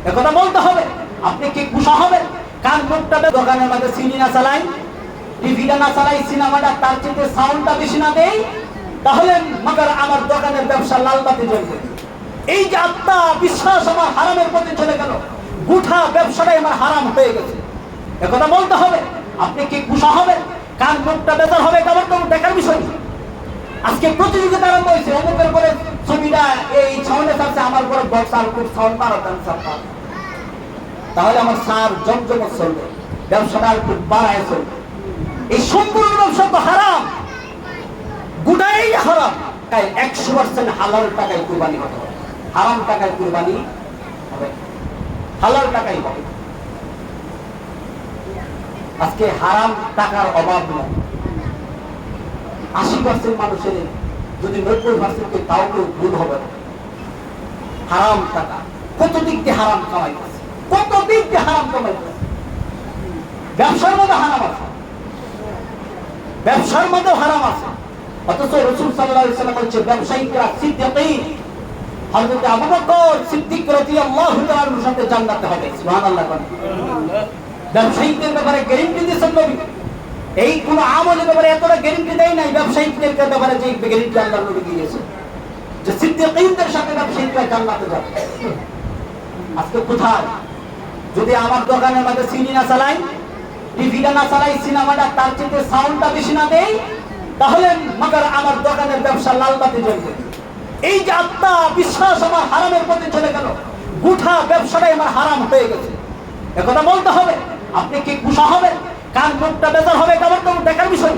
একথা বলতে হবে। আপনি কি গুসা হবেন? কান মুখটা দোকানের মধ্যে সিডি না চালাই, টিভিটা না চালাই, সিনেমাটা তার চেয়ে সাউন্ডটা বেশি না দেই, তাহলে মাগার আমার দোকানের ব্যবসা লাল বাতি জ্বলবে। এই যে আত্মা বিশ্বাস আমার হারামের পথে চলে গেল, গুঠা ব্যবসাটাই আমার হারাম হয়ে গেছে। একথা বলতে হবে। আপনি কি গুসা হবেন? কান মুখটা বেজার হবে, কাবার তো দেখার বিষয়। আজকে প্রতিযোগিতা আরম্ভ হয়েছে, অমুকের করে ছবিটা এই সাউন্ডে থাকছে, আমার করে বক্স আর খুব সাউন্ড বাড়াতাম সার, তাহলে আমার সার জমজমত চলবে, ব্যবসাটা আর খুব বাড়ায় চলবে। এই সম্পূর্ণ ব্যবসা তো হারাম, গুটাই হারাম। তাই 100% হালাল টাকায় কুরবানি হতে হবে, হারাম টাকায় কুরবানি হবে, হালাল টাকাই হবে। আজকে হারাম টাকার অভাব নয়। 80% মানুষের যদি 90% তাও কেউ ভুল হবে না। হারাম টাকা কত দিক দিয়ে হারাম কামাইতেছে, কত দিক দিয়ে হারাম কামাইতেছে। ব্যবসার মধ্যে হারাম আছে, ব্যবসার মধ্যে হারাম আছে। অথচ রাসূল সাল্লাল্লাহু আলাইহি ওয়াসাল্লাম বলেছে ব্যবসায়িকরা সিদ্দিকীন, হযরত আবু বকর সিদ্দিক রাদিয়াল্লাহু তাআলার সাথে জান্নাতে হবে। সুবহানাল্লাহ। ব্যবসায়িকদের ব্যাপারে গ্যারান্টি দিয়েছেন নবী। এই কোন আমলের ব্যাপারে এতটা গ্যারান্টি দেয় নাই ব্যবসায়িকদের ব্যাপারে, যে গ্যারান্টি আল্লাহর নবী দিয়েছেন যে সিদ্দিকীনদের সাথে ব্যবসায়িকরা জান্নাতে যাবে। আজকে কোথায়? যদি আমার দোকানের মধ্যে সিডি না চালাই, টিভিটা না চালাই, সিনেমাটা তার চেয়ে সাউন্ডটা বেশি না দেই, তাহলে মাগার আমার দোকানের ব্যবসা লাল বাতি জ্বলবে। এই যে আত্মা বিশ্বাস আমার হারামের পথে চলে গেল, গুঠা ব্যবসাটাই আমার হারাম হয়ে গেছে। একথা বলতে হবে। আপনি কি গুসা হবেন? কান মুখটা বেজার হবে, কাবার তো দেখার বিষয়।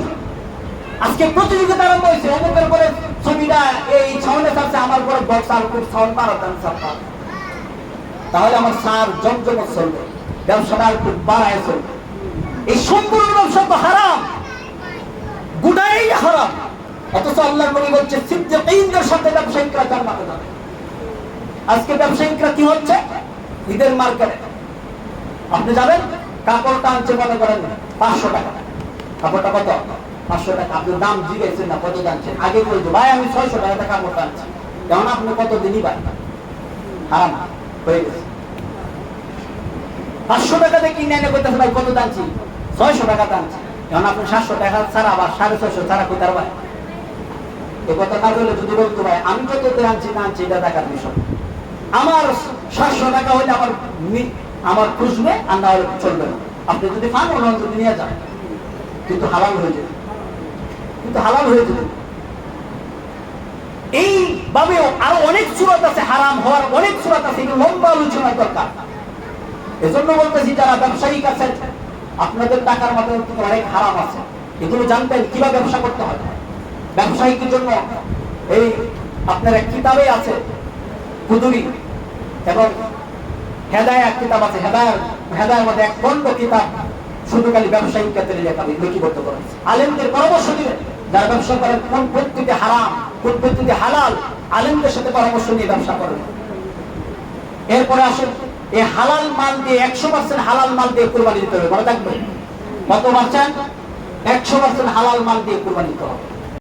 আজকে প্রতিযোগিতা আরম্ভ হয়েছে, অমুকের করে ছবিটা এই সাউন্ডে থাকছে, আমার করে বক্স আর খুব সাউন্ড বাড়াতাম সার, তাহলে আমার সার জমজমত চলবে, ব্যবসাটা আর খুব বাড়ায় চলবে। এই সম্পূর্ণ ব্যবসা তো হারাম, গুটাই হারাম। অথচ আল্লাহর নবী বলছে সিদ্দিকীনদের সাথে ব্যবসায়িকরা জান্নাতে যাবে। আজকে ব্যবসায়িকরা কি হচ্ছে? ঈদের মার্কেটে আপনি যাবেন, কাপড়টা আনছে মনে করেন 500 টাকা, কাপড়টা কত? 500 টাকা। আপনি দাম জিজ্ঞেসেন না কত জানছেন, আগে বলছো ভাই আমি 600 টাকা কাপড়টা আনছি, যেমন আপনি কত দিনই পাই হারাম হয়ে গেছে। 500 টাকা দিয়ে কিনে এনে করতেছে ভাই কত জানছি, 600 টাকা দামছি, যেমন আপনি 700 টাকা ছাড়া আবার 650 ছাড়া কোথার ভাই। এ কথা না বলে যদি বলতো ভাই আমি কত দিয়ে আনছি না আনছি এটা দেখার বিষয়, আমার 700 টাকা হলে আমার খুঁজবে আর না হলে চলবে না। আপনি যদি পান অন্য যদি নিয়ে যান, কিন্তু হালাল হয়ে যাবে, কিন্তু হালাল হয়ে যাবে। এইভাবেও আরো অনেক সূরত আছে, হারাম হওয়ার অনেক সূরত আছে, এগুলো লম্বা আলোচনার দরকার। এজন্য বলতেছি যারা ব্যবসায়িক আছেন, আপনাদের টাকার মধ্যে অনেক হারাম আছে, এগুলো জানতেন কিভাবে ব্যবসা করতে হয়। ব্যবসায়িকের জন্য এই আপনার এক কিতাবে আছে কুদুরি এবং হেদায়া কিতাব আছে, হেদায়ার মধ্যে এক খণ্ড কিতাব শুধু খালি ব্যবসায়িক ক্ষেত্রে লেখা লিপিবদ্ধ করা আছে। আলেমদের পরামর্শ দিবেন, যারা ব্যবসা করেন কোন পদ্ধতিতে হারাম কোন পদ্ধতিতে হালাল, আলেমদের সাথে পরামর্শ নিয়ে ব্যবসা করেন। এরপরে আসেন এই হালাল মাল দিয়ে 100% হালাল মাল দিয়ে কুরবানি দিতে হবে। মনে রাখবেন কত পার্সেন্ট? 100% হালাল মাল দিয়ে কুরবানি দিতে হবে।